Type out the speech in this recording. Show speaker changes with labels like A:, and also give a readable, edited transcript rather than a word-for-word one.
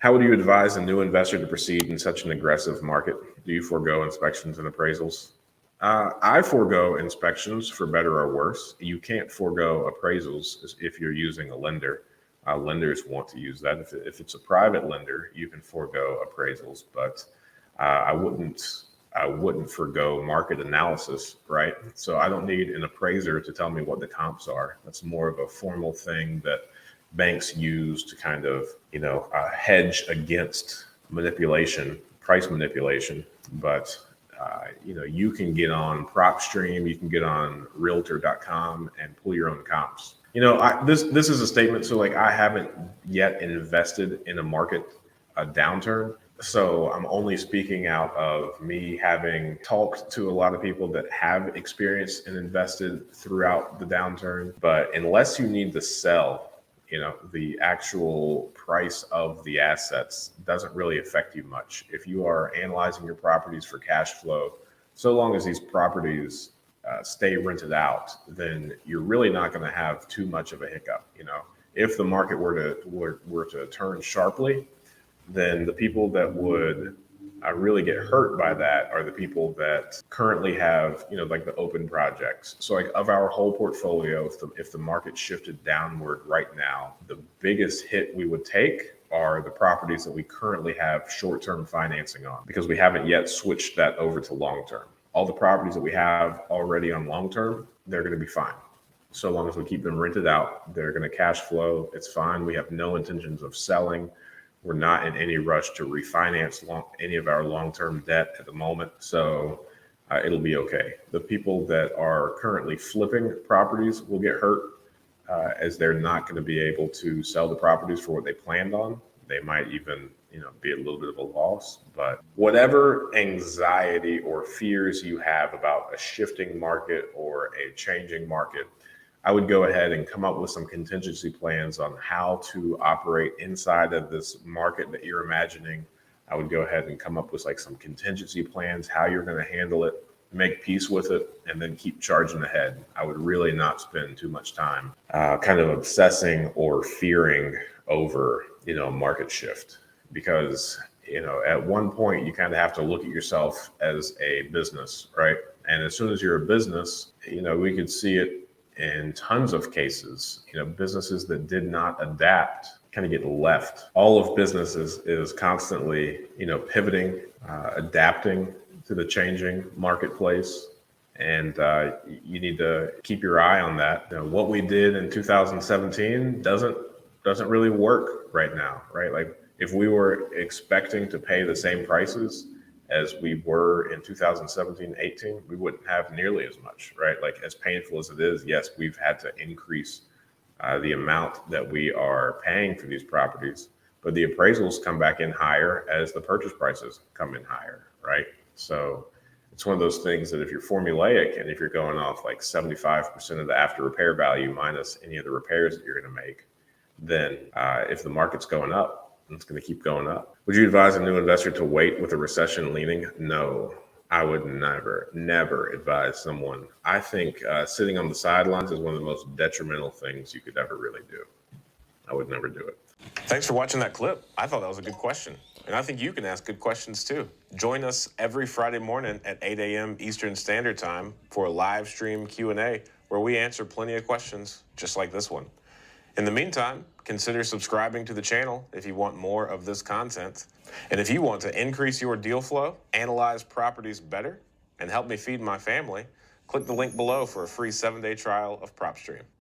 A: How would you advise a new investor to proceed in such an aggressive market? Do you forego inspections and appraisals? I forego inspections for better or worse. You can't forego appraisals if you're using a lender. Lenders want to use that. If it's a private lender, you can forego appraisals, but I wouldn't forego market analysis, right? So I don't need an appraiser to tell me what the comps are. That's more of a formal thing that banks use to kind of, hedge against manipulation, price manipulation. But you can get on PropStream, you can get on Realtor.com and pull your own comps. This is a statement. So like, I haven't yet invested in a market, a downturn. So I'm only speaking out of me having talked to a lot of people that have experienced and invested throughout the downturn. But unless you need to sell, the actual price of the assets doesn't really affect you much. If you are analyzing your properties for cash flow, so long as these properties stay rented out, then you're really not going to have too much of a hiccup. If the market were to turn sharply, then the people that would really get hurt by that are the people that currently have, like the open projects. So like, of our whole portfolio, if the market shifted downward right now, the biggest hit we would take are the properties that we currently have short-term financing on, because we haven't yet switched that over to long-term. All the properties that we have already on long-term, they're going to be fine. So long as we keep them rented out, they're going to cash flow. It's fine. We have no intentions of selling. We're not in any rush to refinance any of our long-term debt at the moment. So it'll be okay. The people that are currently flipping properties will get hurt, as they're not going to be able to sell the properties for what they planned on. They might even, be a little bit of a loss. But whatever anxiety or fears you have about a shifting market or a changing market, I would go ahead and come up with some contingency plans on how to operate inside of this market that you're imagining. I would go ahead and come up with like some contingency plans, how you're going to handle it, make peace with it, and then keep charging ahead. I would really not spend too much time kind of obsessing or fearing over, market shift, because, at one point you kind of have to look at yourself as a business, right? And as soon as you're a business, we could see it in tons of cases. Businesses that did not adapt kind of get left. All of businesses is constantly, pivoting, adapting to the changing marketplace. And you need to keep your eye on that. What we did in 2017 doesn't really work right now, right? Like, if we were expecting to pay the same prices as we were in 2017-18, we wouldn't have nearly as much, right? Like, as painful as it is, yes, we've had to increase the amount that we are paying for these properties, but the appraisals come back in higher as the purchase prices come in higher, right? So it's one of those things that if you're formulaic and if you're going off like 75% of the after repair value minus any of the repairs that you're going to make, then if the market's going up, it's going to keep going up. Would you advise a new investor to wait with a recession leaning? No, I would never advise someone. I think sitting on the sidelines is one of the most detrimental things you could ever really do. I would never do it.
B: Thanks for watching that clip. I thought that was a good question. And I think you can ask good questions too. Join us every Friday morning at 8 a.m. Eastern Standard Time for a live stream Q&A where we answer plenty of questions just like this one. In the meantime, consider subscribing to the channel if you want more of this content. And if you want to increase your deal flow, analyze properties better, and help me feed my family, click the link below for a free 7-day trial of PropStream.